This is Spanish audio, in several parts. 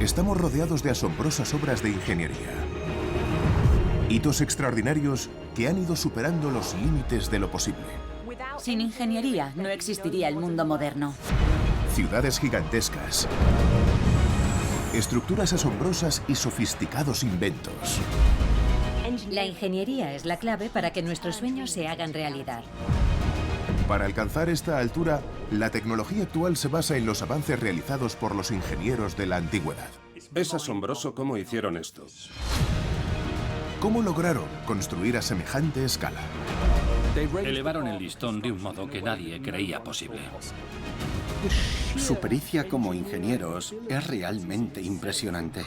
Estamos rodeados de asombrosas obras de ingeniería. Hitos extraordinarios que han ido superando los límites de lo posible. Sin ingeniería no existiría el mundo moderno. Ciudades gigantescas. Estructuras asombrosas y sofisticados inventos. La ingeniería es la clave para que nuestros sueños se hagan realidad. Para alcanzar esta altura, la tecnología actual se basa en los avances realizados por los ingenieros de la antigüedad. Es asombroso cómo hicieron esto. ¿Cómo lograron construir a semejante escala? Elevaron el listón de un modo que nadie creía posible. Su pericia como ingenieros es realmente impresionante.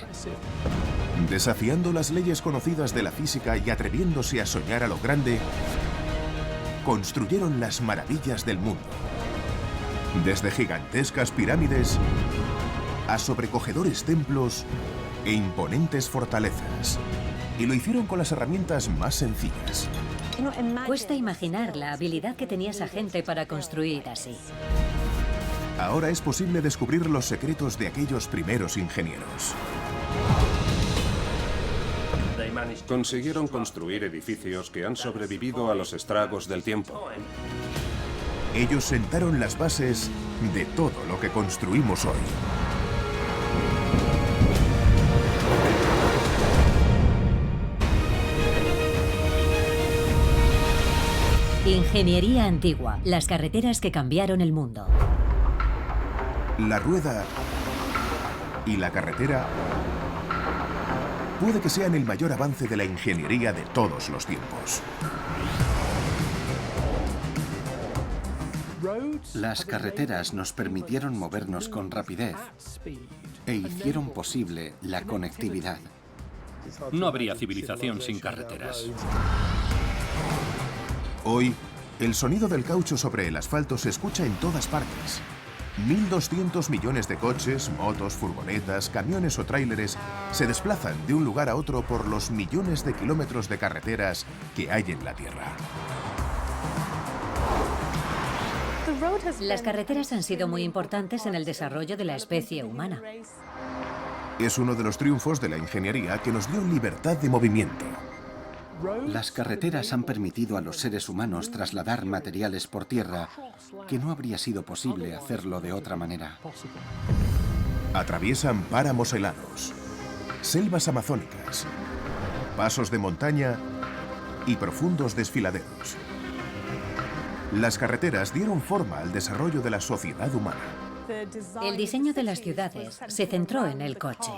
Desafiando las leyes conocidas de la física y atreviéndose a soñar a lo grande, construyeron las maravillas del mundo. Desde gigantescas pirámides a sobrecogedores templos e imponentes fortalezas. Y lo hicieron con las herramientas más sencillas. Cuesta imaginar la habilidad que tenía esa gente para construir así. Ahora es posible descubrir los secretos de aquellos primeros ingenieros. Consiguieron construir edificios que han sobrevivido a los estragos del tiempo. Ellos sentaron las bases de todo lo que construimos hoy. Ingeniería antigua, las carreteras que cambiaron el mundo. La rueda y la carretera puede que sean el mayor avance de la ingeniería de todos los tiempos. Las carreteras nos permitieron movernos con rapidez e hicieron posible la conectividad. No habría civilización sin carreteras. Hoy, el sonido del caucho sobre el asfalto se escucha en todas partes. 1.200 millones de coches, motos, furgonetas, camiones o tráileres se desplazan de un lugar a otro por los millones de kilómetros de carreteras que hay en la Tierra. Las carreteras han sido muy importantes en el desarrollo de la especie humana. Es uno de los triunfos de la ingeniería que nos dio libertad de movimiento. Las carreteras han permitido a los seres humanos trasladar materiales por tierra que no habría sido posible hacerlo de otra manera. Atraviesan páramos helados, selvas amazónicas, pasos de montaña y profundos desfiladeros. Las carreteras dieron forma al desarrollo de la sociedad humana. El diseño de las ciudades se centró en el coche.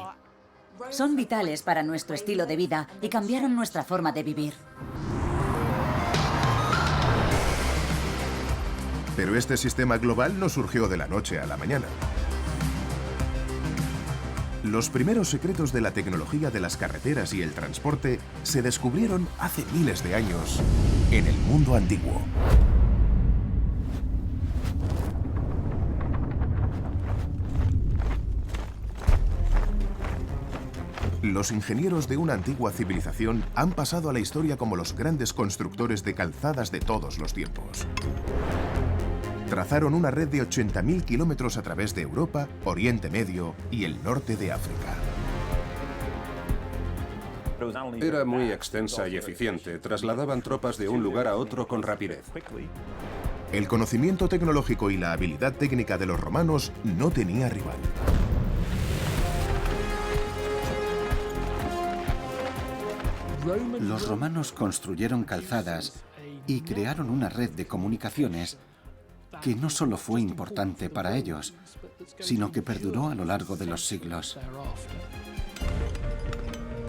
Son vitales para nuestro estilo de vida y cambiaron nuestra forma de vivir. Pero este sistema global no surgió de la noche a la mañana. Los primeros secretos de la tecnología de las carreteras y el transporte se descubrieron hace miles de años en el mundo antiguo. Los ingenieros de una antigua civilización han pasado a la historia como los grandes constructores de calzadas de todos los tiempos. Trazaron una red de 80.000 kilómetros a través de Europa, Oriente Medio y el norte de África. Era muy extensa y eficiente. Trasladaban tropas de un lugar a otro con rapidez. El conocimiento tecnológico y la habilidad técnica de los romanos no tenía rival. Los romanos construyeron calzadas y crearon una red de comunicaciones que no solo fue importante para ellos, sino que perduró a lo largo de los siglos.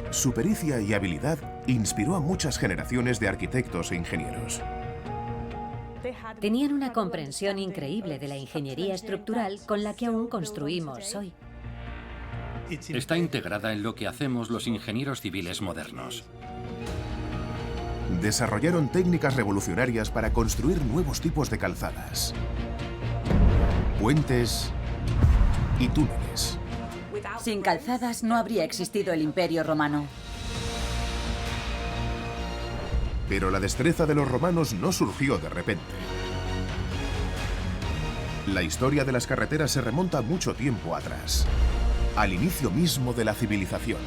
Su pericia y habilidad inspiró a muchas generaciones de arquitectos e ingenieros. Tenían una comprensión increíble de la ingeniería estructural con la que aún construimos hoy. Está integrada en lo que hacemos los ingenieros civiles modernos. Desarrollaron técnicas revolucionarias para construir nuevos tipos de calzadas, puentes y túneles. Sin calzadas no habría existido el Imperio Romano. Pero la destreza de los romanos no surgió de repente. La historia de las carreteras se remonta mucho tiempo atrás. al inicio mismo de la civilización.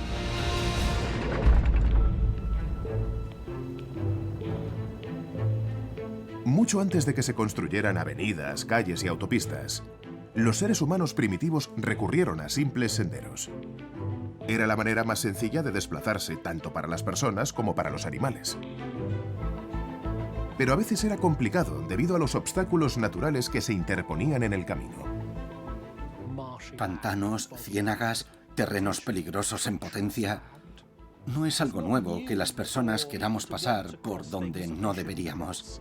Mucho antes de que se construyeran avenidas, calles y autopistas, los seres humanos primitivos recurrieron a simples senderos. Era la manera más sencilla de desplazarse tanto para las personas como para los animales. Pero a veces era complicado debido a los obstáculos naturales que se interponían en el camino. Pantanos, ciénagas, terrenos peligrosos en potencia. No es algo nuevo que las personas queramos pasar por donde no deberíamos.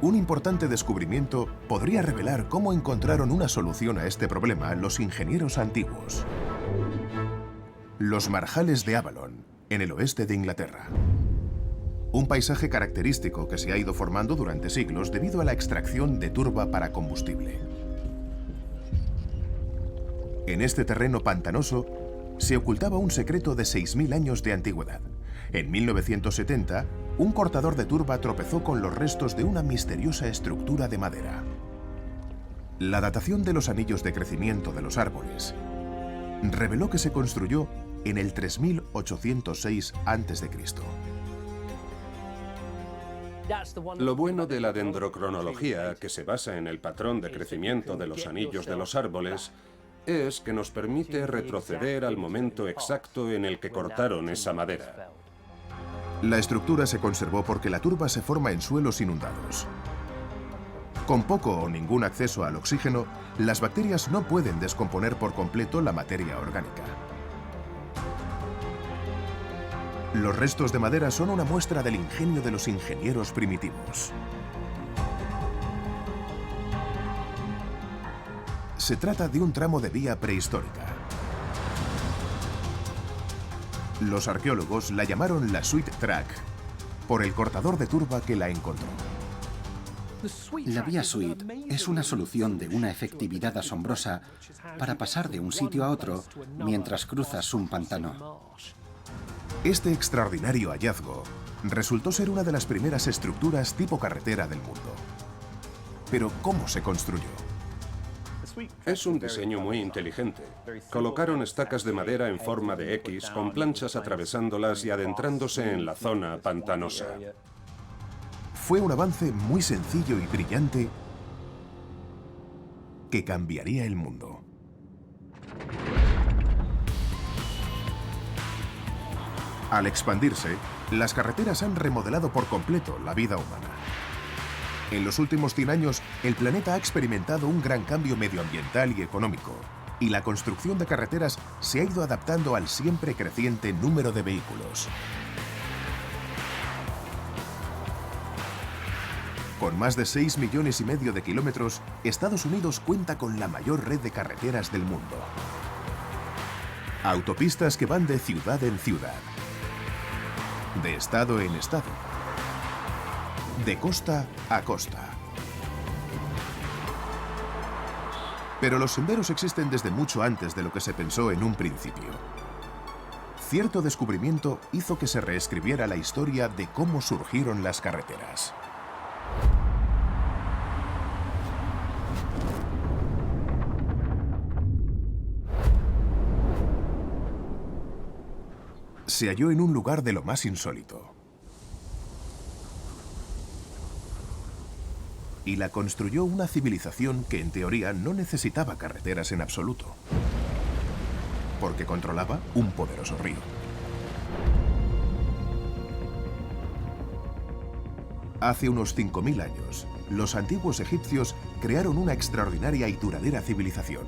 Un importante descubrimiento podría revelar cómo encontraron una solución a este problema los ingenieros antiguos. Los marjales de Avalon, en el oeste de Inglaterra. Un paisaje característico que se ha ido formando durante siglos debido a la extracción de turba para combustible. En este terreno pantanoso se ocultaba un secreto de 6.000 años de antigüedad. En 1970, un cortador de turba tropezó con los restos de una misteriosa estructura de madera. La datación de los anillos de crecimiento de los árboles reveló que se construyó en el 3806 a.C. Lo bueno de la dendrocronología, que se basa en el patrón de crecimiento de los anillos de los árboles, es que nos permite retroceder al momento exacto en el que cortaron esa madera. La estructura se conservó porque la turba se forma en suelos inundados. Con poco o ningún acceso al oxígeno, las bacterias no pueden descomponer por completo la materia orgánica. Los restos de madera son una muestra del ingenio de los ingenieros primitivos. Se trata de un tramo de vía prehistórica. Los arqueólogos la llamaron la Sweet Track, por el cortador de turba que la encontró. La vía Sweet es una solución de una efectividad asombrosa para pasar de un sitio a otro mientras cruzas un pantano. Este extraordinario hallazgo resultó ser una de las primeras estructuras tipo carretera del mundo. Pero, ¿cómo se construyó? Es un diseño muy inteligente. Colocaron estacas de madera en forma de X con planchas atravesándolas y adentrándose en la zona pantanosa. Fue un avance muy sencillo y brillante que cambiaría el mundo. Al expandirse, las carreteras han remodelado por completo la vida humana. En los últimos 100 años, el planeta ha experimentado un gran cambio medioambiental y económico, y la construcción de carreteras se ha ido adaptando al siempre creciente número de vehículos. Con más de 6,5 millones de kilómetros, Estados Unidos cuenta con la mayor red de carreteras del mundo. Autopistas que van de ciudad en ciudad, de estado en estado, de costa a costa. Pero los senderos existen desde mucho antes de lo que se pensó en un principio. Cierto descubrimiento hizo que se reescribiera la historia de cómo surgieron las carreteras. Se halló en un lugar de lo más insólito. Y la construyó una civilización que en teoría no necesitaba carreteras en absoluto, porque controlaba un poderoso río. Hace unos 5.000 años, los antiguos egipcios crearon una extraordinaria y duradera civilización.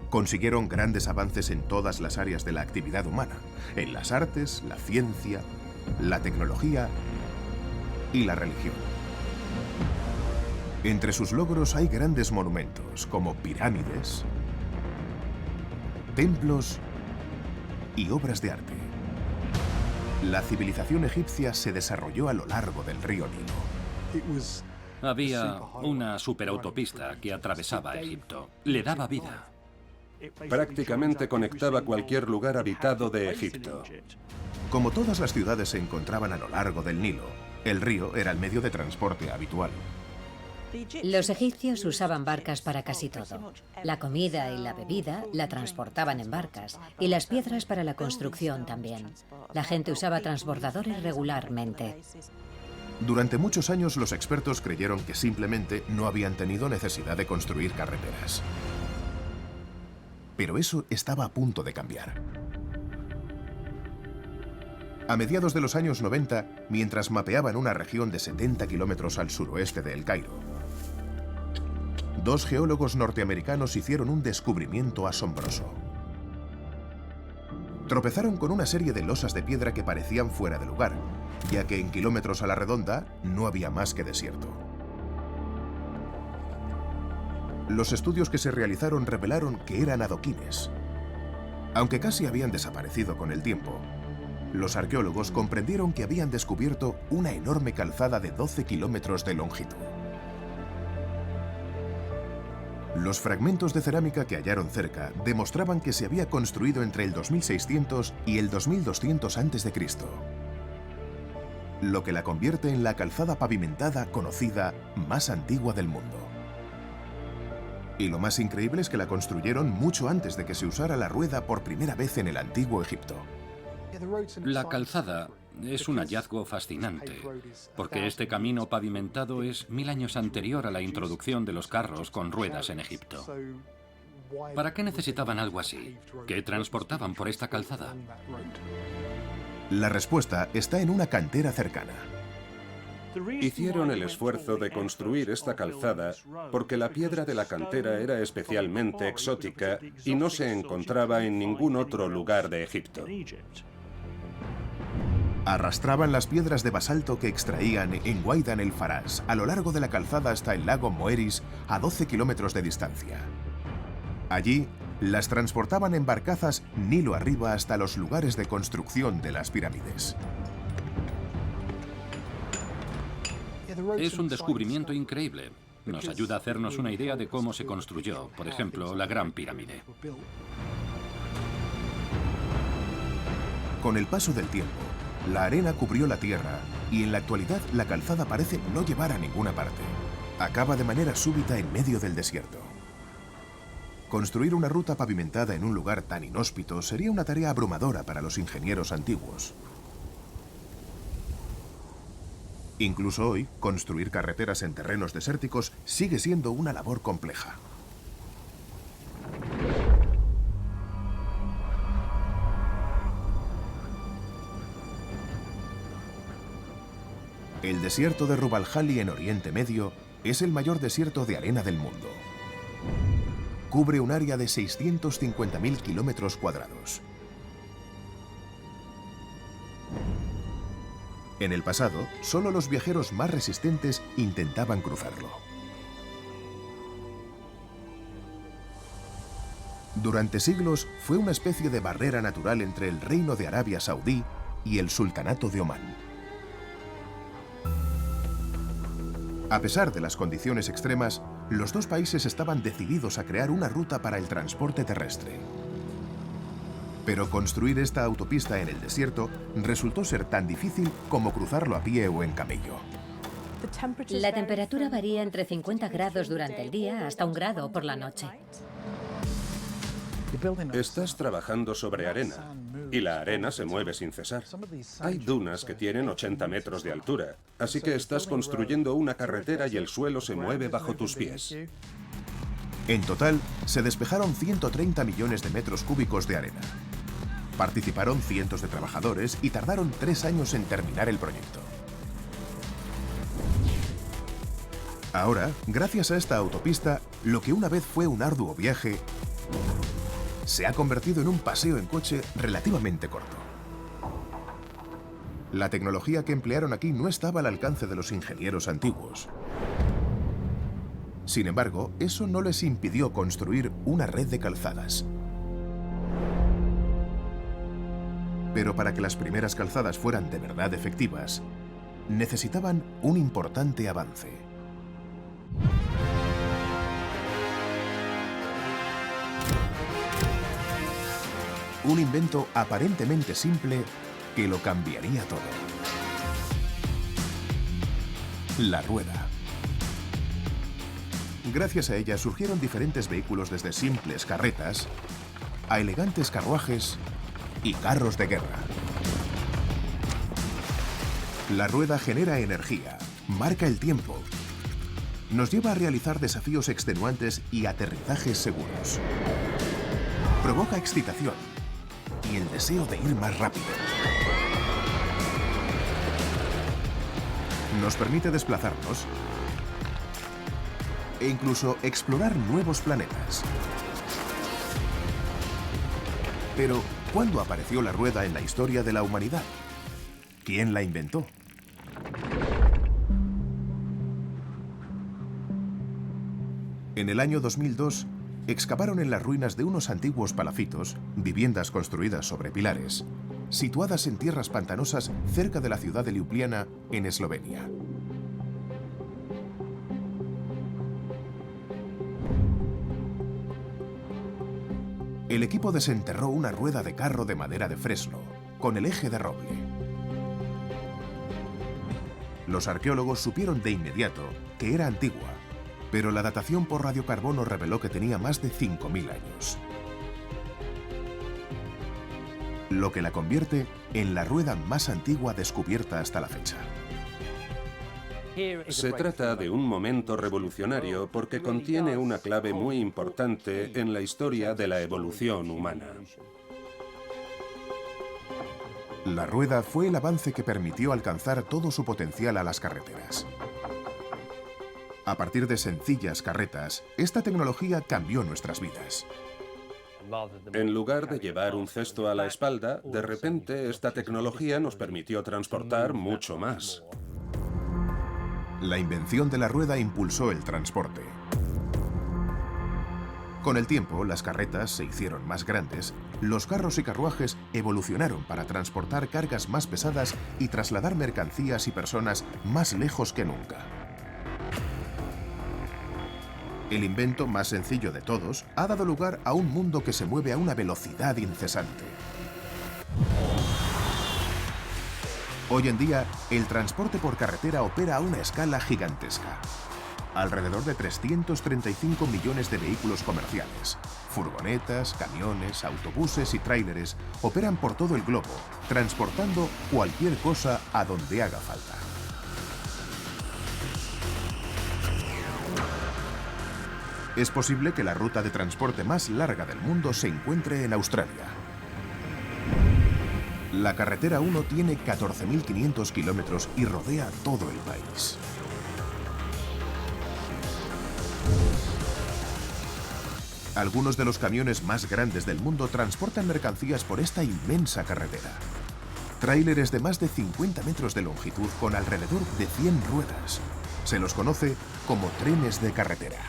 Consiguieron grandes avances en todas las áreas de la actividad humana, en las artes, la ciencia, la tecnología y la religión. Entre sus logros hay grandes monumentos como pirámides, templos y obras de arte. La civilización egipcia se desarrolló a lo largo del río Nilo. Había una superautopista que atravesaba Egipto. Le daba vida. Prácticamente conectaba cualquier lugar habitado de Egipto. Como todas las ciudades se encontraban a lo largo del Nilo, el río era el medio de transporte habitual. Los egipcios usaban barcas para casi todo. La comida y la bebida la transportaban en barcas, y las piedras para la construcción también. La gente usaba transbordadores regularmente. Durante muchos años los expertos creyeron que simplemente no habían tenido necesidad de construir carreteras. Pero eso estaba a punto de cambiar. A mediados de los años 90, mientras mapeaban una región de 70 kilómetros al suroeste de El Cairo, dos geólogos norteamericanos hicieron un descubrimiento asombroso. Tropezaron con una serie de losas de piedra que parecían fuera de lugar, ya que en kilómetros a la redonda no había más que desierto. Los estudios que se realizaron revelaron que eran adoquines. Aunque casi habían desaparecido con el tiempo, los arqueólogos comprendieron que habían descubierto una enorme calzada de 12 kilómetros de longitud. Los fragmentos de cerámica que hallaron cerca demostraban que se había construido entre el 2600 y el 2200 a.C., lo que la convierte en la calzada pavimentada conocida más antigua del mundo. Y lo más increíble es que la construyeron mucho antes de que se usara la rueda por primera vez en el antiguo Egipto. La calzada es un hallazgo fascinante, porque este camino pavimentado es 1000 años anterior a la introducción de los carros con ruedas en Egipto. ¿Para qué necesitaban algo así? ¿Qué transportaban por esta calzada? La respuesta está en una cantera cercana. Hicieron el esfuerzo de construir esta calzada porque la piedra de la cantera era especialmente exótica y no se encontraba en ningún otro lugar de Egipto. Arrastraban las piedras de basalto que extraían en Waidan el Faras, a lo largo de la calzada hasta el lago Moeris, a 12 kilómetros de distancia. Allí, las transportaban en barcazas Nilo arriba hasta los lugares de construcción de las pirámides. Es un descubrimiento increíble. Nos ayuda a hacernos una idea de cómo se construyó, por ejemplo, la Gran Pirámide. Con el paso del tiempo, la arena cubrió la tierra y en la actualidad la calzada parece no llevar a ninguna parte. Acaba de manera súbita en medio del desierto. Construir una ruta pavimentada en un lugar tan inhóspito sería una tarea abrumadora para los ingenieros antiguos. Incluso hoy, construir carreteras en terrenos desérticos sigue siendo una labor compleja. El desierto de Rub al-Khali en Oriente Medio es el mayor desierto de arena del mundo. Cubre un área de 650.000 kilómetros cuadrados. En el pasado, solo los viajeros más resistentes intentaban cruzarlo. Durante siglos fue una especie de barrera natural entre el Reino de Arabia Saudí y el Sultanato de Omán. A pesar de las condiciones extremas, los dos países estaban decididos a crear una ruta para el transporte terrestre. Pero construir esta autopista en el desierto resultó ser tan difícil como cruzarlo a pie o en camello. La temperatura varía entre 50 grados durante el día hasta 1 grado por la noche. Estás trabajando sobre arena y la arena se mueve sin cesar. Hay dunas que tienen 80 metros de altura, así que estás construyendo una carretera y el suelo se mueve bajo tus pies. En total, se despejaron 130 millones de metros cúbicos de arena. Participaron cientos de trabajadores y tardaron 3 años en terminar el proyecto. Ahora, gracias a esta autopista, lo que una vez fue un arduo viaje se ha convertido en un paseo en coche relativamente corto. La tecnología que emplearon aquí no estaba al alcance de los ingenieros antiguos. Sin embargo, eso no les impidió construir una red de calzadas. Pero para que las primeras calzadas fueran de verdad efectivas, necesitaban un importante avance. Un invento aparentemente simple que lo cambiaría todo. La rueda. Gracias a ella surgieron diferentes vehículos desde simples carretas a elegantes carruajes y carros de guerra. La rueda genera energía, marca el tiempo, nos lleva a realizar desafíos extenuantes y aterrizajes seguros. Provoca excitación y el deseo de ir más rápido. Nos permite desplazarnos e incluso explorar nuevos planetas. Pero, ¿cuándo apareció la rueda en la historia de la humanidad? ¿Quién la inventó? En el año 2002, excavaron en las ruinas de unos antiguos palafitos, viviendas construidas sobre pilares, situadas en tierras pantanosas cerca de la ciudad de Liubliana, en Eslovenia. El equipo desenterró una rueda de carro de madera de fresno, con el eje de roble. Los arqueólogos supieron de inmediato que era antigua, pero la datación por radiocarbono reveló que tenía más de 5.000 años. Lo que la convierte en la rueda más antigua descubierta hasta la fecha. Se trata de un momento revolucionario porque contiene una clave muy importante en la historia de la evolución humana. La rueda fue el avance que permitió alcanzar todo su potencial a las carreteras. A partir de sencillas carretas, esta tecnología cambió nuestras vidas. En lugar de llevar un cesto a la espalda, de repente esta tecnología nos permitió transportar mucho más. La invención de la rueda impulsó el transporte. Con el tiempo, las carretas se hicieron más grandes, los carros y carruajes evolucionaron para transportar cargas más pesadas y trasladar mercancías y personas más lejos que nunca. El invento más sencillo de todos ha dado lugar a un mundo que se mueve a una velocidad incesante. Hoy en día, el transporte por carretera opera a una escala gigantesca. Alrededor de 335 millones de vehículos comerciales, furgonetas, camiones, autobuses y tráileres operan por todo el globo, transportando cualquier cosa a donde haga falta. Es posible que la ruta de transporte más larga del mundo se encuentre en Australia. La carretera 1 tiene 14.500 kilómetros y rodea todo el país. Algunos de los camiones más grandes del mundo transportan mercancías por esta inmensa carretera. Tráileres de más de 50 metros de longitud con alrededor de 100 ruedas. Se los conoce como trenes de carretera.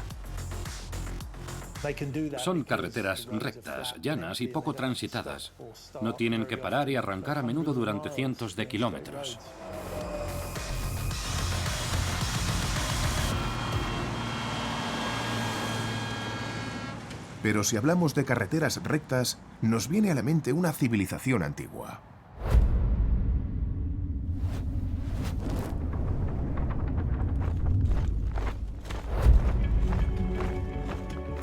Son carreteras rectas, llanas y poco transitadas. No tienen que parar y arrancar a menudo durante cientos de kilómetros. Pero si hablamos de carreteras rectas, nos viene a la mente una civilización antigua.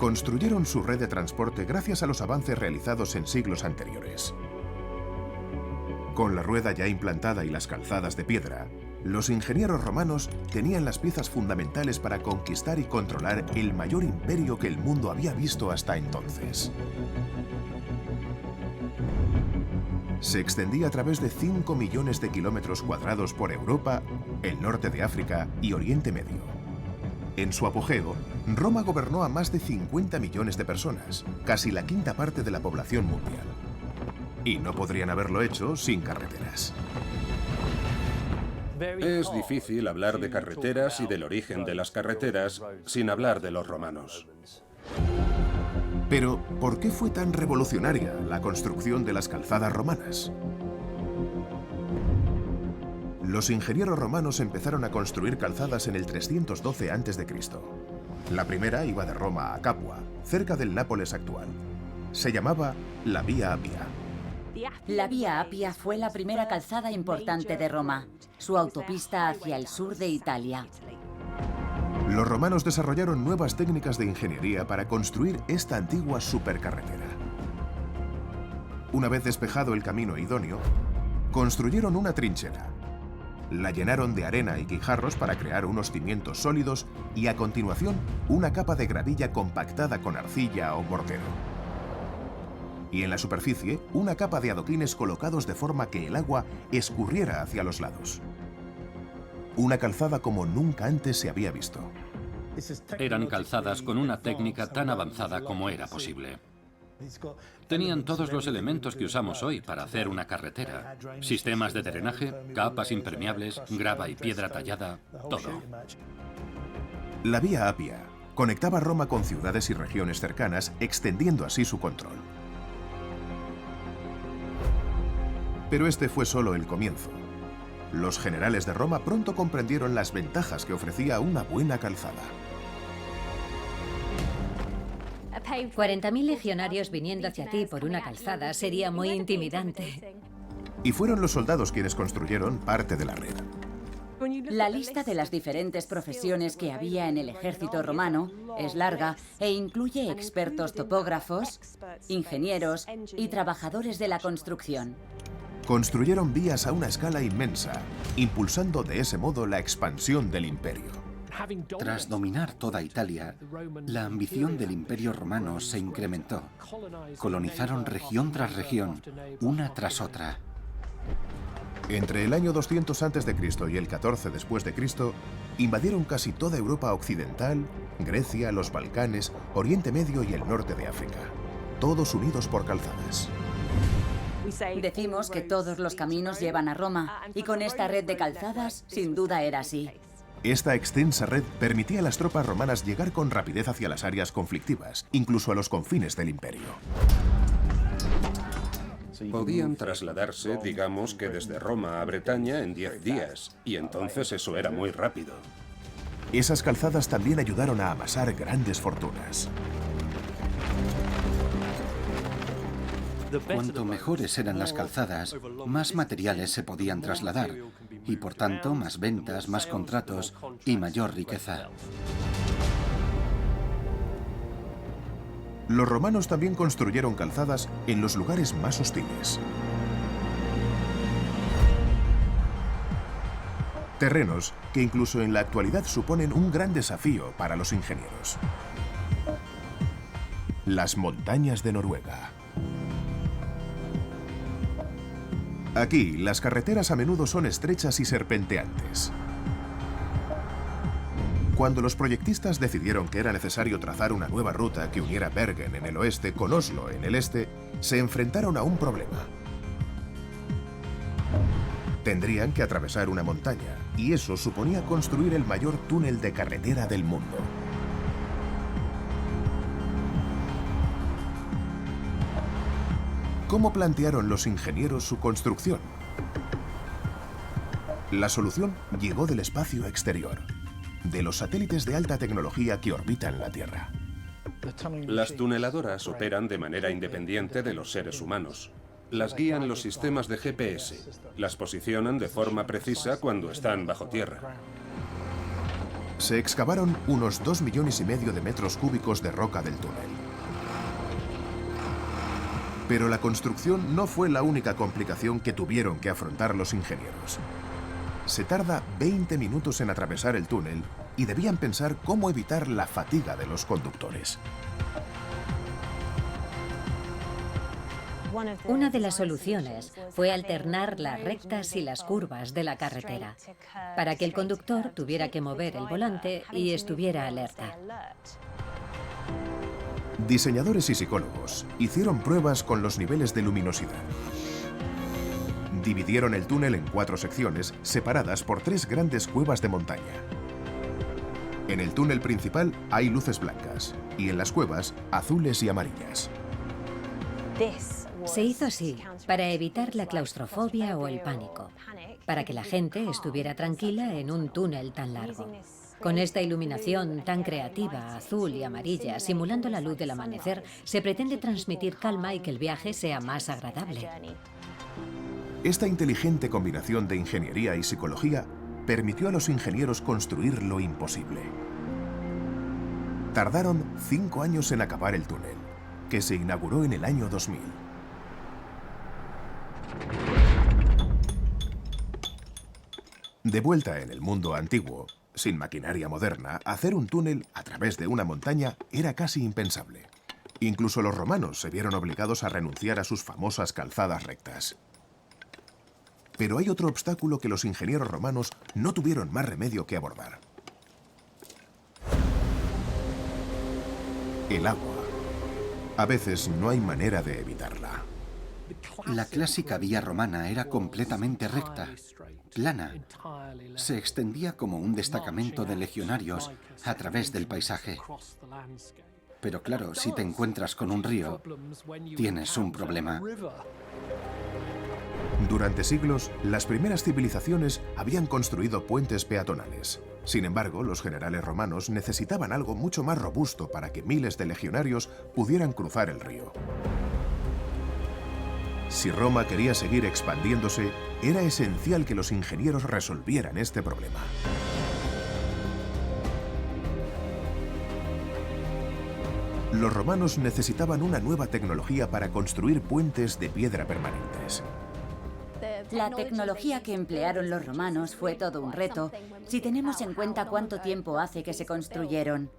Construyeron su red de transporte gracias a los avances realizados en siglos anteriores. Con la rueda ya implantada y las calzadas de piedra, los ingenieros romanos tenían las piezas fundamentales para conquistar y controlar el mayor imperio que el mundo había visto hasta entonces. Se extendía a través de 5 millones de kilómetros cuadrados por Europa, el norte de África y Oriente Medio. En su apogeo, Roma gobernó a más de 50 millones de personas, casi la quinta parte de la población mundial. Y no podrían haberlo hecho sin carreteras. Es difícil hablar de carreteras y del origen de las carreteras sin hablar de los romanos. Pero, ¿por qué fue tan revolucionaria la construcción de las calzadas romanas? Los ingenieros romanos empezaron a construir calzadas en el 312 a.C. La primera iba de Roma a Capua, cerca del Nápoles actual. Se llamaba la Vía Apia. La Vía Apia fue la primera calzada importante de Roma, su autopista hacia el sur de Italia. Los romanos desarrollaron nuevas técnicas de ingeniería para construir esta antigua supercarretera. Una vez despejado el camino idóneo, construyeron una trinchera. La llenaron de arena y guijarros para crear unos cimientos sólidos y, a continuación, una capa de gravilla compactada con arcilla o mortero. Y en la superficie, una capa de adoquines colocados de forma que el agua escurriera hacia los lados. Una calzada como nunca antes se había visto. Eran calzadas con una técnica tan avanzada como era posible. Tenían todos los elementos que usamos hoy para hacer una carretera. Sistemas de drenaje, capas impermeables, grava y piedra tallada, todo. La Vía Apia conectaba Roma con ciudades y regiones cercanas, extendiendo así su control. Pero este fue solo el comienzo. Los generales de Roma pronto comprendieron las ventajas que ofrecía una buena calzada. 40.000 legionarios viniendo hacia ti por una calzada sería muy intimidante. Y fueron los soldados quienes construyeron parte de la red. La lista de las diferentes profesiones que había en el ejército romano es larga e incluye expertos topógrafos, ingenieros y trabajadores de la construcción. Construyeron vías a una escala inmensa, impulsando de ese modo la expansión del imperio. Tras dominar toda Italia, la ambición del Imperio Romano se incrementó. Colonizaron región tras región, una tras otra. Entre el año 200 a.C. y el 14 después de Cristo, invadieron casi toda Europa occidental, Grecia, los Balcanes, Oriente Medio y el norte de África, todos unidos por calzadas. Decimos que todos los caminos llevan a Roma, y con esta red de calzadas, sin duda era así. Esta extensa red permitía a las tropas romanas llegar con rapidez hacia las áreas conflictivas, incluso a los confines del imperio. Podían trasladarse, digamos que desde Roma a Bretaña en 10 días, y entonces eso era muy rápido. Esas calzadas también ayudaron a amasar grandes fortunas. Cuanto mejores eran las calzadas, más materiales se podían trasladar, y por tanto más ventas, más contratos y mayor riqueza. Los romanos también construyeron calzadas en los lugares más hostiles. Terrenos que incluso en la actualidad suponen un gran desafío para los ingenieros. Las montañas de Noruega. Aquí, las carreteras a menudo son estrechas y serpenteantes. Cuando los proyectistas decidieron que era necesario trazar una nueva ruta que uniera Bergen en el oeste con Oslo en el este, se enfrentaron a un problema. Tendrían que atravesar una montaña, y eso suponía construir el mayor túnel de carretera del mundo. ¿Cómo plantearon los ingenieros su construcción? La solución llegó del espacio exterior, de los satélites de alta tecnología que orbitan la Tierra. Las tuneladoras operan de manera independiente de los seres humanos. Las guían los sistemas de GPS. Las posicionan de forma precisa cuando están bajo tierra. Se excavaron unos 2,5 millones de metros cúbicos de roca del túnel. Pero la construcción no fue la única complicación que tuvieron que afrontar los ingenieros. Se tarda 20 minutos en atravesar el túnel y debían pensar cómo evitar la fatiga de los conductores. Una de las soluciones fue alternar las rectas y las curvas de la carretera, para que el conductor tuviera que mover el volante y estuviera alerta. Diseñadores y psicólogos hicieron pruebas con los niveles de luminosidad. Dividieron el túnel en 4 secciones, separadas por 3 grandes cuevas de montaña. En el túnel principal hay luces blancas, y en las cuevas, azules y amarillas. Se hizo así para evitar la claustrofobia o el pánico, para que la gente estuviera tranquila en un túnel tan largo. Con esta iluminación tan creativa, azul y amarilla, simulando la luz del amanecer, se pretende transmitir calma y que el viaje sea más agradable. Esta inteligente combinación de ingeniería y psicología permitió a los ingenieros construir lo imposible. Tardaron 5 años en acabar el túnel, que se inauguró en el año 2000. De vuelta en el mundo antiguo, sin maquinaria moderna, hacer un túnel a través de una montaña era casi impensable. Incluso los romanos se vieron obligados a renunciar a sus famosas calzadas rectas. Pero hay otro obstáculo que los ingenieros romanos no tuvieron más remedio que abordar: el agua. A veces no hay manera de evitarla. La clásica vía romana era completamente recta, plana. Se extendía como un destacamento de legionarios a través del paisaje. Pero claro, si te encuentras con un río, tienes un problema. Durante siglos, las primeras civilizaciones habían construido puentes peatonales. Sin embargo, los generales romanos necesitaban algo mucho más robusto para que miles de legionarios pudieran cruzar el río. Si Roma quería seguir expandiéndose, era esencial que los ingenieros resolvieran este problema. Los romanos necesitaban una nueva tecnología para construir puentes de piedra permanentes. La tecnología que emplearon los romanos fue todo un reto, si tenemos en cuenta cuánto tiempo hace que se construyeron.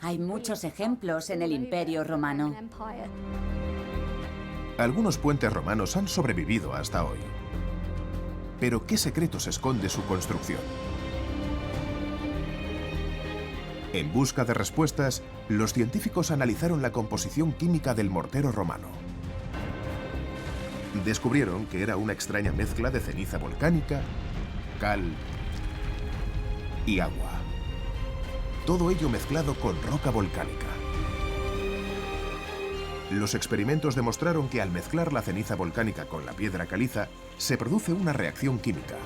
Hay muchos ejemplos en el Imperio Romano. Algunos puentes romanos han sobrevivido hasta hoy. Pero ¿qué secretos esconde su construcción? En busca de respuestas, los científicos analizaron la composición química del mortero romano. Descubrieron que era una extraña mezcla de ceniza volcánica, cal y agua. Todo ello mezclado con roca volcánica. Los experimentos demostraron que al mezclar la ceniza volcánica con la piedra caliza, se produce una reacción química.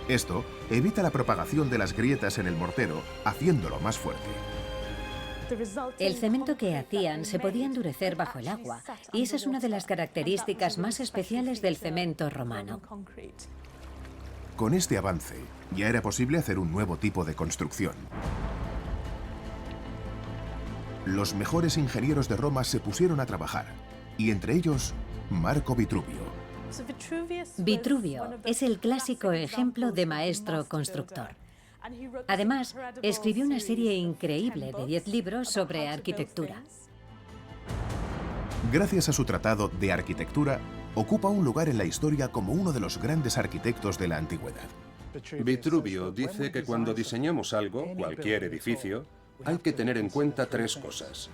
Esto evita la propagación de las grietas en el mortero, haciéndolo más fuerte. El cemento que hacían se podía endurecer bajo el agua, y esa es una de las características más especiales del cemento romano. Con este avance, ya era posible hacer un nuevo tipo de construcción. Los mejores ingenieros de Roma se pusieron a trabajar, y entre ellos, Marco Vitruvio. Vitruvio es el clásico ejemplo de maestro constructor. Además, escribió una serie increíble de 10 libros sobre arquitectura. Gracias a su tratado de arquitectura, ocupa un lugar en la historia como uno de los grandes arquitectos de la antigüedad. Vitruvio dice que cuando diseñamos algo, cualquier edificio, hay que tener en cuenta 3 cosas: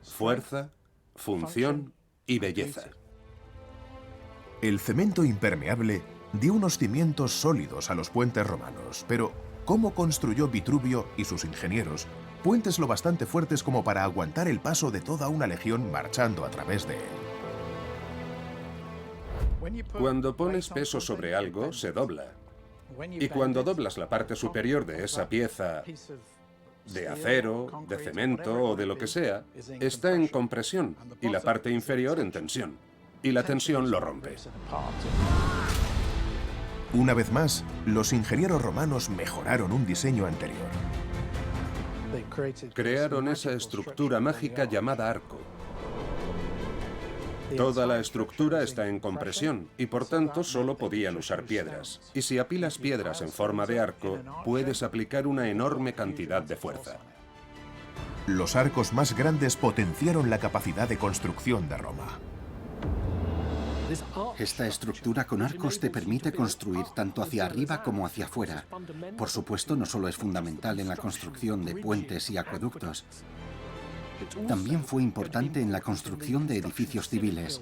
fuerza, función y belleza. El cemento impermeable dio unos cimientos sólidos a los puentes romanos, pero ¿cómo construyó Vitruvio y sus ingenieros puentes lo bastante fuertes como para aguantar el paso de toda una legión marchando a través de él? Cuando pones peso sobre algo, se dobla. Y cuando doblas la parte superior de esa pieza de acero, de cemento o de lo que sea, está en compresión y la parte inferior en tensión. Y la tensión lo rompe. Una vez más, los ingenieros romanos mejoraron un diseño anterior. Crearon esa estructura mágica llamada arco. Toda la estructura está en compresión y por tanto solo podían usar piedras. Y si apilas piedras en forma de arco, puedes aplicar una enorme cantidad de fuerza. Los arcos más grandes potenciaron la capacidad de construcción de Roma. Esta estructura con arcos te permite construir tanto hacia arriba como hacia afuera. Por supuesto, no solo es fundamental en la construcción de puentes y acueductos, también fue importante en la construcción de edificios civiles,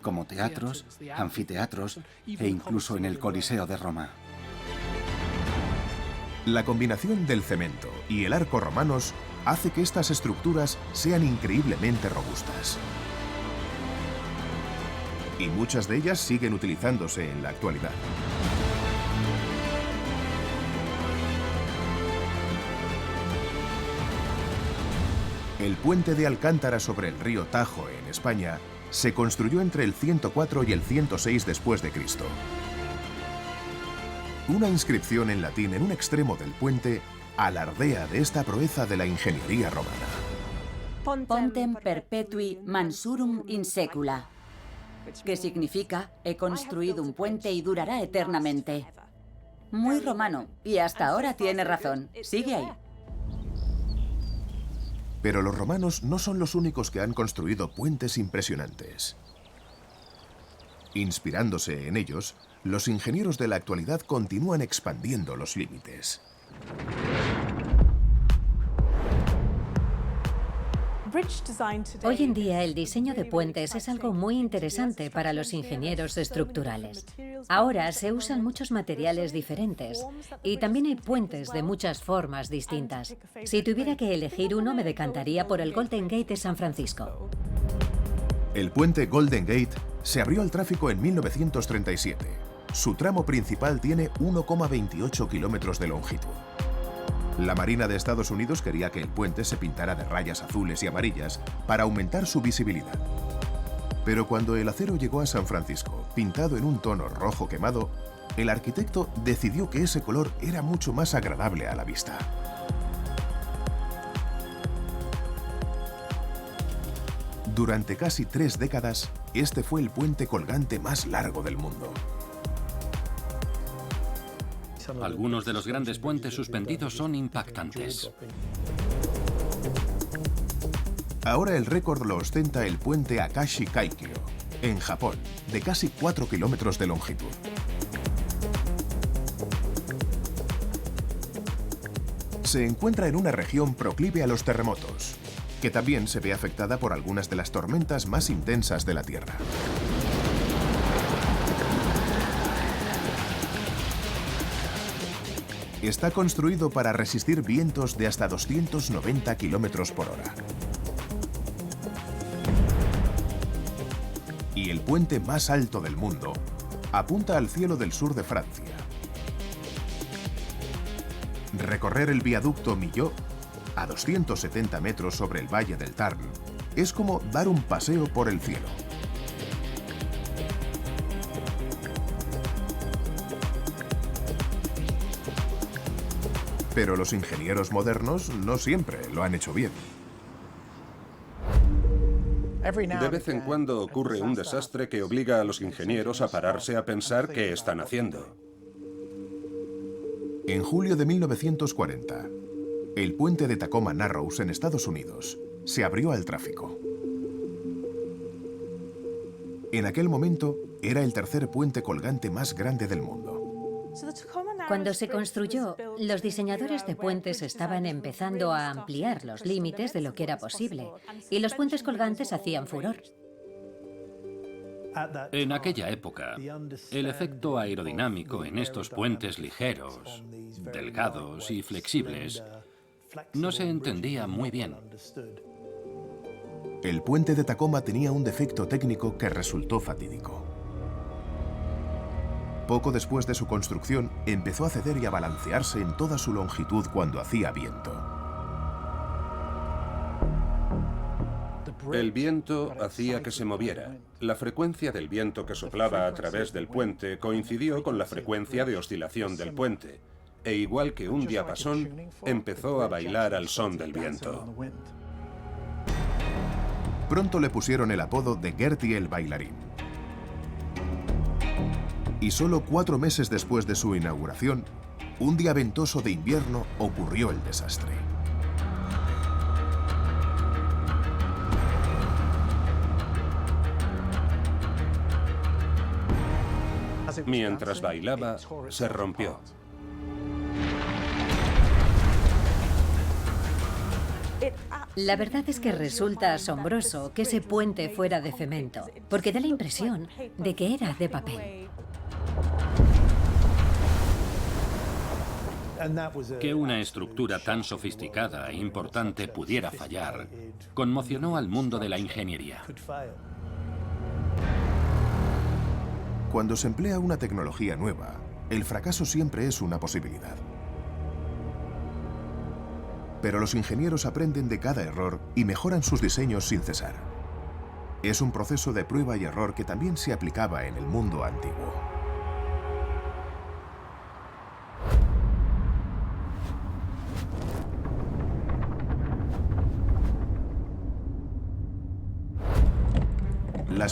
como teatros, anfiteatros e incluso en el Coliseo de Roma. La combinación del cemento y el arco romanos hace que estas estructuras sean increíblemente robustas. Y muchas de ellas siguen utilizándose en la actualidad. El puente de Alcántara sobre el río Tajo en España se construyó entre el 104 y el 106 después de Cristo. Una inscripción en latín en un extremo del puente alardea de esta proeza de la ingeniería romana. Pontem perpetui mansurum in secula, que significa he construido un puente y durará eternamente. Muy romano, y hasta ahora tiene razón. Sigue ahí. Pero los romanos no son los únicos que han construido puentes impresionantes. Inspirándose en ellos, los ingenieros de la actualidad continúan expandiendo los límites. Hoy en día el diseño de puentes es algo muy interesante para los ingenieros estructurales. Ahora se usan muchos materiales diferentes y también hay puentes de muchas formas distintas. Si tuviera que elegir uno, me decantaría por el Golden Gate de San Francisco. El puente Golden Gate se abrió al tráfico en 1937. Su tramo principal tiene 1,28 kilómetros de longitud. La Marina de Estados Unidos quería que el puente se pintara de rayas azules y amarillas para aumentar su visibilidad. Pero cuando el acero llegó a San Francisco, pintado en un tono rojo quemado, el arquitecto decidió que ese color era mucho más agradable a la vista. Durante casi 3 décadas, este fue el puente colgante más largo del mundo. Algunos de los grandes puentes suspendidos son impactantes. Ahora el récord lo ostenta el puente Akashi Kaikyo, en Japón, de casi 4 kilómetros de longitud. Se encuentra en una región proclive a los terremotos, que también se ve afectada por algunas de las tormentas más intensas de la Tierra. Está construido para resistir vientos de hasta 290 kilómetros por hora. Y el puente más alto del mundo apunta al cielo del sur de Francia. Recorrer el viaducto Millau, a 270 metros sobre el valle del Tarn, es como dar un paseo por el cielo. Pero los ingenieros modernos no siempre lo han hecho bien. De vez en cuando ocurre un desastre que obliga a los ingenieros a pararse a pensar qué están haciendo. En julio de 1940, el puente de Tacoma Narrows en Estados Unidos se abrió al tráfico. En aquel momento era el tercer puente colgante más grande del mundo. Cuando se construyó, los diseñadores de puentes estaban empezando a ampliar los límites de lo que era posible, y los puentes colgantes hacían furor. En aquella época, el efecto aerodinámico en estos puentes ligeros, delgados y flexibles no se entendía muy bien. El puente de Tacoma tenía un defecto técnico que resultó fatídico. Poco después de su construcción, empezó a ceder y a balancearse en toda su longitud cuando hacía viento. El viento hacía que se moviera. La frecuencia del viento que soplaba a través del puente coincidió con la frecuencia de oscilación del puente, e igual que un diapasón, empezó a bailar al son del viento. Pronto le pusieron el apodo de Gertie el bailarín. Y solo 4 meses después de su inauguración, un día ventoso de invierno, ocurrió el desastre. Mientras bailaba, se rompió. La verdad es que resulta asombroso que ese puente fuera de cemento, porque da la impresión de que era de papel. Que una estructura tan sofisticada e importante pudiera fallar conmocionó al mundo de la ingeniería. Cuando se emplea una tecnología nueva, el fracaso siempre es una posibilidad. Pero los ingenieros aprenden de cada error y mejoran sus diseños sin cesar. Es un proceso de prueba y error que también se aplicaba en el mundo antiguo.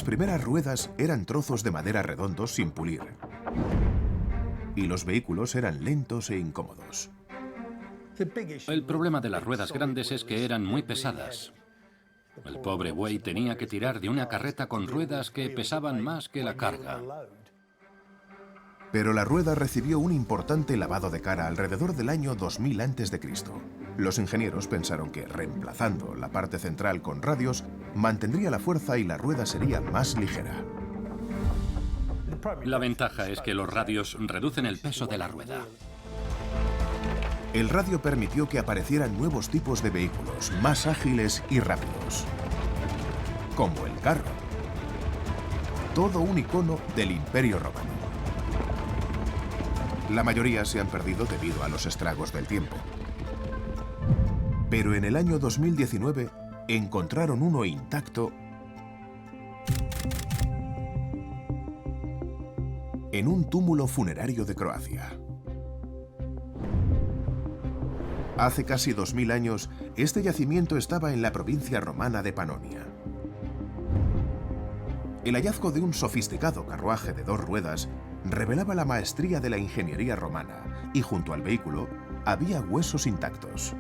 primeras ruedas eran trozos de madera redondos sin pulir. Y los vehículos eran lentos e incómodos. El problema de las ruedas grandes es que eran muy pesadas. El pobre buey tenía que tirar de una carreta con ruedas que pesaban más que la carga. Pero la rueda recibió un importante lavado de cara alrededor del año 2000 a.C. Los ingenieros pensaron que, reemplazando la parte central con radios, mantendría la fuerza y la rueda sería más ligera. La ventaja es que los radios reducen el peso de la rueda. El radio permitió que aparecieran nuevos tipos de vehículos, más ágiles y rápidos. Como el carro. Todo un icono del Imperio Romano. La mayoría se han perdido debido a los estragos del tiempo. Pero en el año 2019 encontraron uno intacto en un túmulo funerario de Croacia. Hace casi 2000 años, este yacimiento estaba en la provincia romana de Panonia. El hallazgo de un sofisticado carruaje de 2 ruedas revelaba la maestría de la ingeniería romana y junto al vehículo había huesos intactos.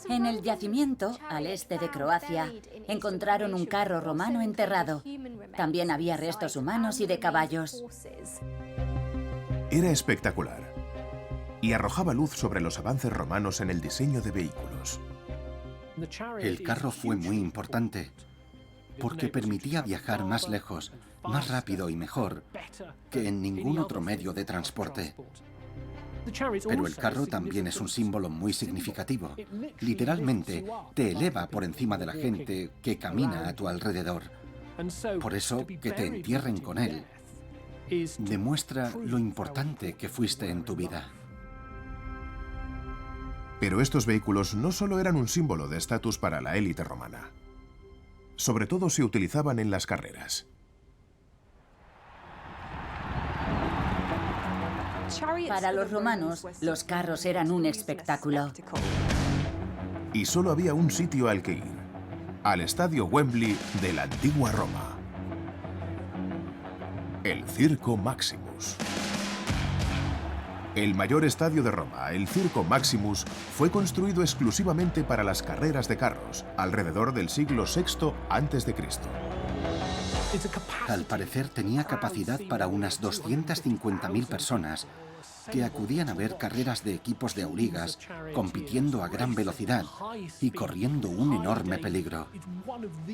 En el yacimiento, al este de Croacia, encontraron un carro romano enterrado. También había restos humanos y de caballos. Era espectacular y arrojaba luz sobre los avances romanos en el diseño de vehículos. El carro fue muy importante porque permitía viajar más lejos, más rápido y mejor que en ningún otro medio de transporte. Pero el carro también es un símbolo muy significativo. Literalmente, te eleva por encima de la gente que camina a tu alrededor. Por eso, que te entierren con él demuestra lo importante que fuiste en tu vida. Pero estos vehículos no solo eran un símbolo de estatus para la élite romana. Sobre todo se utilizaban en las carreras. Para los romanos, los carros eran un espectáculo. Y solo había un sitio al que ir: al estadio Wembley de la antigua Roma. El Circo Maximus. El mayor estadio de Roma, el Circo Maximus, fue construido exclusivamente para las carreras de carros, alrededor del siglo VI a.C. Al parecer tenía capacidad para unas 250.000 personas que acudían a ver carreras de equipos de aurigas compitiendo a gran velocidad y corriendo un enorme peligro.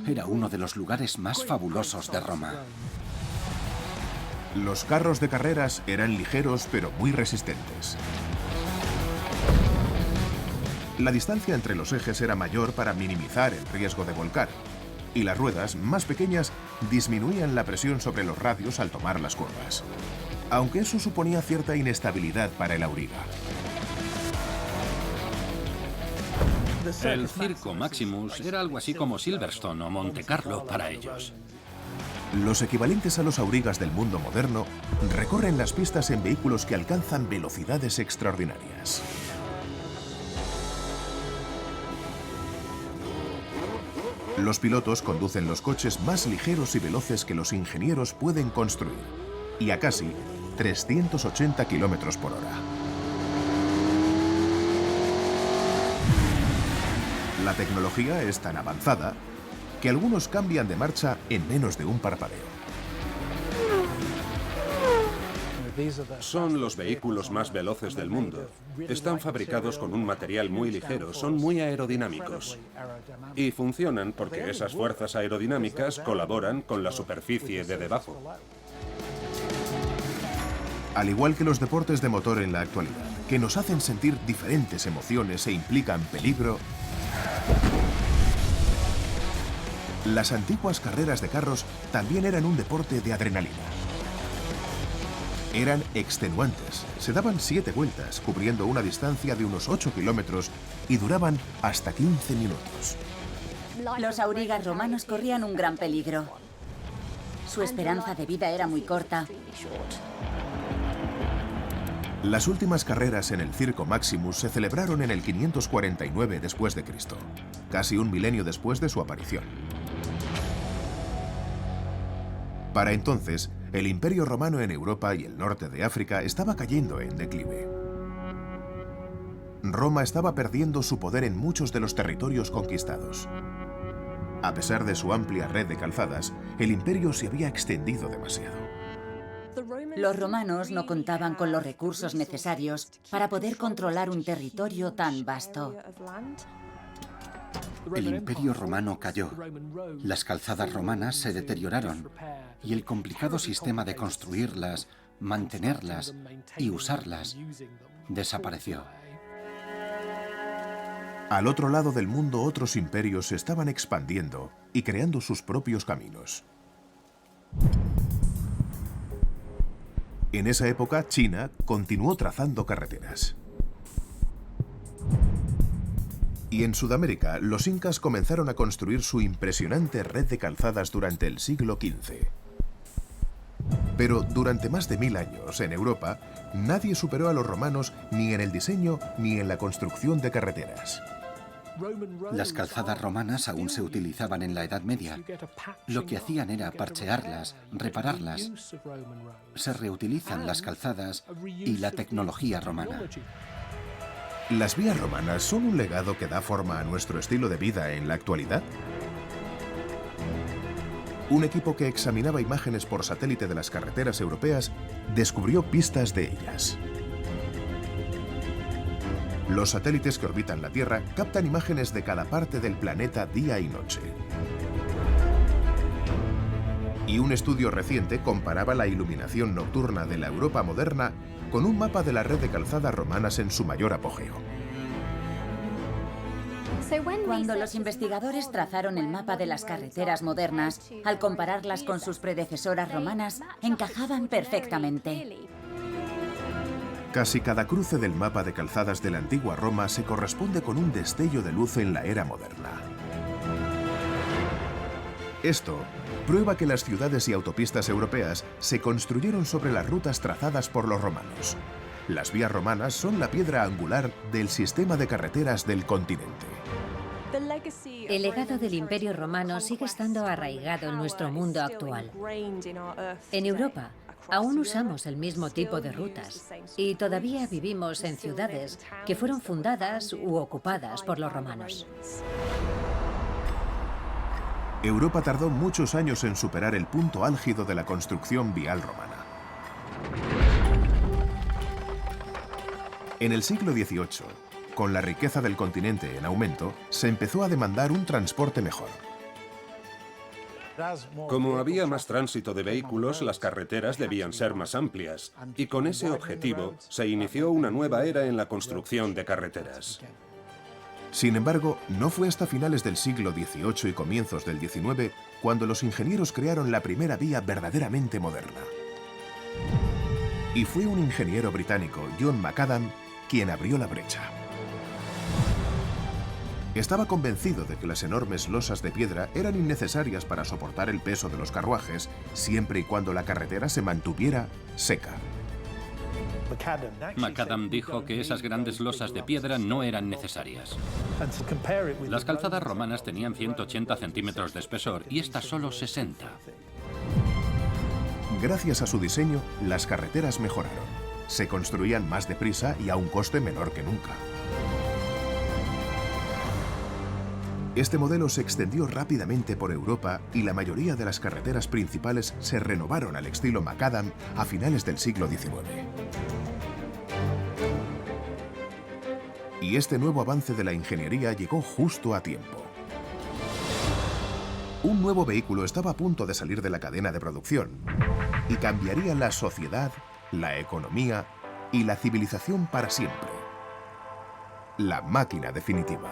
Era uno de los lugares más fabulosos de Roma. Los carros de carreras eran ligeros pero muy resistentes. La distancia entre los ejes era mayor para minimizar el riesgo de volcar, y las ruedas, más pequeñas, disminuían la presión sobre los radios al tomar las curvas, aunque eso suponía cierta inestabilidad para el auriga. El Circo Maximus era algo así como Silverstone o Monte Carlo para ellos. Los equivalentes a los aurigas del mundo moderno recorren las pistas en vehículos que alcanzan velocidades extraordinarias. Los pilotos conducen los coches más ligeros y veloces que los ingenieros pueden construir, y a casi 380 kilómetros por hora. La tecnología es tan avanzada que algunos cambian de marcha en menos de un parpadeo. Son los vehículos más veloces del mundo. Están fabricados con un material muy ligero, son muy aerodinámicos. Y funcionan porque esas fuerzas aerodinámicas colaboran con la superficie de debajo. Al igual que los deportes de motor en la actualidad, que nos hacen sentir diferentes emociones e implican peligro, las antiguas carreras de carros también eran un deporte de adrenalina. Eran extenuantes, se daban 7 vueltas, cubriendo una distancia de unos 8 kilómetros y duraban hasta 15 minutos. Los aurigas romanos corrían un gran peligro. Su esperanza de vida era muy corta. Las últimas carreras en el Circo Maximus se celebraron en el 549 después de Cristo, casi un milenio después de su aparición. Para entonces, el Imperio Romano en Europa y el norte de África estaba cayendo en declive. Roma estaba perdiendo su poder en muchos de los territorios conquistados. A pesar de su amplia red de calzadas, el imperio se había extendido demasiado. Los romanos no contaban con los recursos necesarios para poder controlar un territorio tan vasto. El Imperio Romano cayó, las calzadas romanas se deterioraron y el complicado sistema de construirlas, mantenerlas y usarlas desapareció. Al otro lado del mundo, otros imperios se estaban expandiendo y creando sus propios caminos. En esa época, China continuó trazando carreteras. Y en Sudamérica, los incas comenzaron a construir su impresionante red de calzadas durante el siglo XV. Pero durante más de 1000 años, en Europa, nadie superó a los romanos ni en el diseño ni en la construcción de carreteras. Las calzadas romanas aún se utilizaban en la Edad Media. Lo que hacían era parchearlas, repararlas. Se reutilizan las calzadas y la tecnología romana. ¿Las vías romanas son un legado que da forma a nuestro estilo de vida en la actualidad? Un equipo que examinaba imágenes por satélite de las carreteras europeas descubrió pistas de ellas. Los satélites que orbitan la Tierra captan imágenes de cada parte del planeta día y noche. Y un estudio reciente comparaba la iluminación nocturna de la Europa moderna con un mapa de la red de calzadas romanas en su mayor apogeo. Cuando los investigadores trazaron el mapa de las carreteras modernas, al compararlas con sus predecesoras romanas, encajaban perfectamente. Casi cada cruce del mapa de calzadas de la antigua Roma se corresponde con un destello de luz en la era moderna. Esto prueba que las ciudades y autopistas europeas se construyeron sobre las rutas trazadas por los romanos. Las vías romanas son la piedra angular del sistema de carreteras del continente. El legado del Imperio Romano sigue estando arraigado en nuestro mundo actual. En Europa, aún usamos el mismo tipo de rutas y todavía vivimos en ciudades que fueron fundadas u ocupadas por los romanos. Europa tardó muchos años en superar el punto álgido de la construcción vial romana. En el siglo XVIII, con la riqueza del continente en aumento, se empezó a demandar un transporte mejor. Como había más tránsito de vehículos, las carreteras debían ser más amplias, y con ese objetivo se inició una nueva era en la construcción de carreteras. Sin embargo, no fue hasta finales del siglo XVIII y comienzos del XIX cuando los ingenieros crearon la primera vía verdaderamente moderna. Y fue un ingeniero británico, John Macadam, quien abrió la brecha. Estaba convencido de que las enormes losas de piedra eran innecesarias para soportar el peso de los carruajes, siempre y cuando la carretera se mantuviera seca. Macadam dijo que esas grandes losas de piedra no eran necesarias. Las calzadas romanas tenían 180 centímetros de espesor y estas solo 60. Gracias a su diseño, las carreteras mejoraron. Se construían más deprisa y a un coste menor que nunca. Este modelo se extendió rápidamente por Europa y la mayoría de las carreteras principales se renovaron al estilo Macadam a finales del siglo XIX. Y este nuevo avance de la ingeniería llegó justo a tiempo. Un nuevo vehículo estaba a punto de salir de la cadena de producción y cambiaría la sociedad, la economía y la civilización para siempre. La máquina definitiva.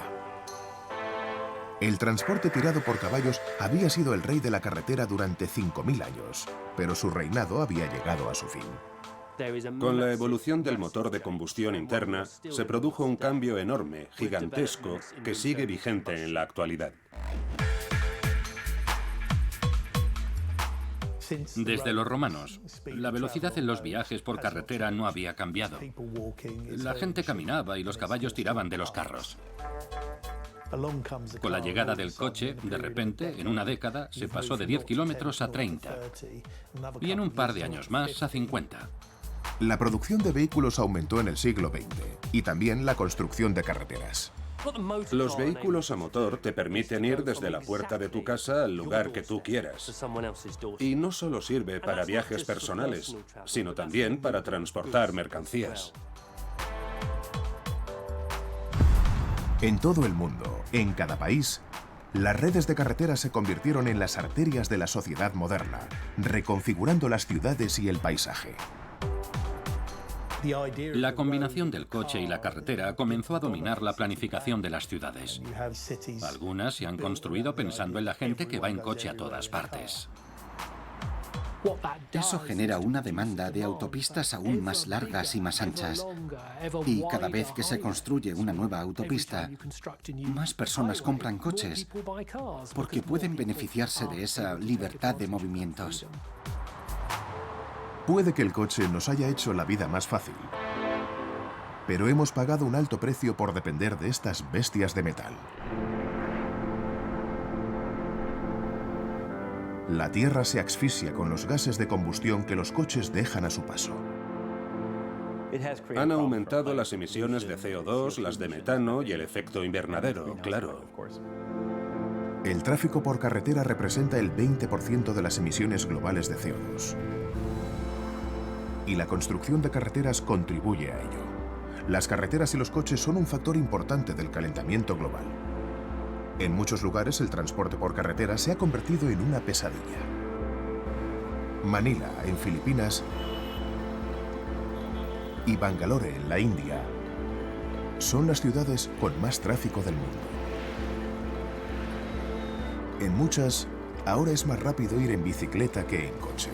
El transporte tirado por caballos había sido el rey de la carretera durante 5000 años, pero su reinado había llegado a su fin. Con la evolución del motor de combustión interna, se produjo un cambio enorme, gigantesco, que sigue vigente en la actualidad. Desde los romanos, la velocidad en los viajes por carretera no había cambiado. La gente caminaba y los caballos tiraban de los carros. Con la llegada del coche, de repente, en una década, se pasó de 10 kilómetros a 30. Y en un par de años más a 50. La producción de vehículos aumentó en el siglo XX y también la construcción de carreteras. Los vehículos a motor te permiten ir desde la puerta de tu casa al lugar que tú quieras. Y no solo sirve para viajes personales, sino también para transportar mercancías. En todo el mundo, en cada país, las redes de carreteras se convirtieron en las arterias de la sociedad moderna, reconfigurando las ciudades y el paisaje. La combinación del coche y la carretera comenzó a dominar la planificación de las ciudades. Algunas se han construido pensando en la gente que va en coche a todas partes. Eso genera una demanda de autopistas aún más largas y más anchas. Y cada vez que se construye una nueva autopista, más personas compran coches porque pueden beneficiarse de esa libertad de movimientos. Puede que el coche nos haya hecho la vida más fácil, pero hemos pagado un alto precio por depender de estas bestias de metal. La Tierra se asfixia con los gases de combustión que los coches dejan a su paso. Han aumentado las emisiones de CO2, las de metano y el efecto invernadero, claro. El tráfico por carretera representa el 20% de las emisiones globales de CO2. Y la construcción de carreteras contribuye a ello. Las carreteras y los coches son un factor importante del calentamiento global. En muchos lugares el transporte por carretera se ha convertido en una pesadilla. Manila, en Filipinas, y Bangalore, en la India, son las ciudades con más tráfico del mundo. En muchas, ahora es más rápido ir en bicicleta que en coche.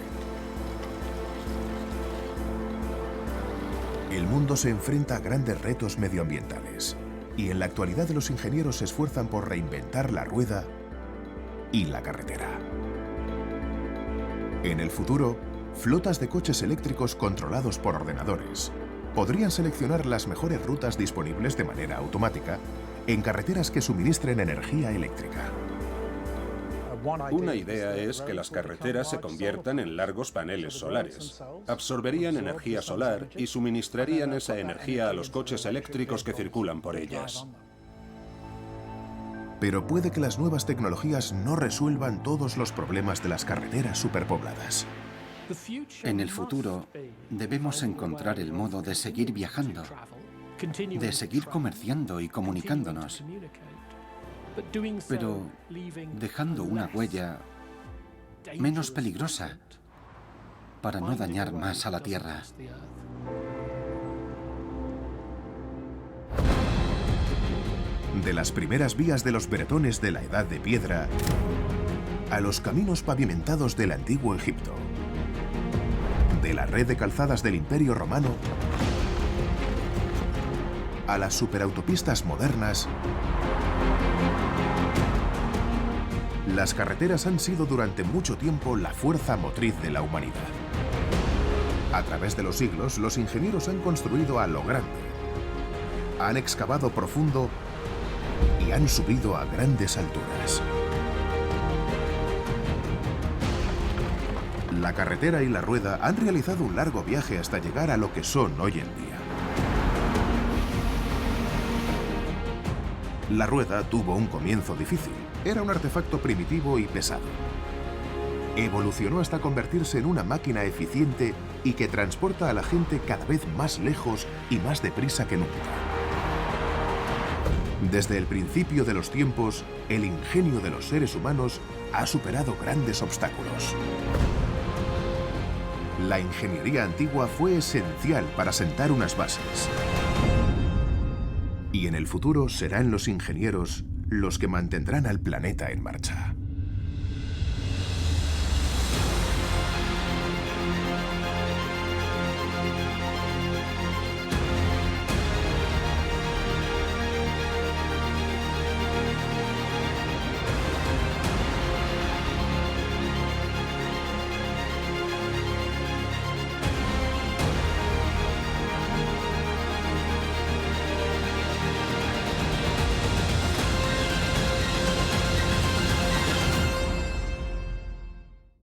El mundo se enfrenta a grandes retos medioambientales y en la actualidad los ingenieros se esfuerzan por reinventar la rueda y la carretera. En el futuro, flotas de coches eléctricos controlados por ordenadores podrían seleccionar las mejores rutas disponibles de manera automática en carreteras que suministren energía eléctrica. Una idea es que las carreteras se conviertan en largos paneles solares. Absorberían energía solar y suministrarían esa energía a los coches eléctricos que circulan por ellas. Pero puede que las nuevas tecnologías no resuelvan todos los problemas de las carreteras superpobladas. En el futuro, debemos encontrar el modo de seguir viajando, de seguir comerciando y comunicándonos, pero dejando una huella menos peligrosa para no dañar más a la Tierra. De las primeras vías de los bretones de la Edad de Piedra a los caminos pavimentados del Antiguo Egipto, de la red de calzadas del Imperio Romano a las superautopistas modernas, las carreteras han sido durante mucho tiempo la fuerza motriz de la humanidad. A través de los siglos, los ingenieros han construido a lo grande, han excavado profundo y han subido a grandes alturas. La carretera y la rueda han realizado un largo viaje hasta llegar a lo que son hoy en día. La rueda tuvo un comienzo difícil. Era un artefacto primitivo y pesado. Evolucionó hasta convertirse en una máquina eficiente y que transporta a la gente cada vez más lejos y más deprisa que nunca. Desde el principio de los tiempos, el ingenio de los seres humanos ha superado grandes obstáculos. La ingeniería antigua fue esencial para sentar unas bases. Y en el futuro serán los ingenieros los que mantendrán al planeta en marcha.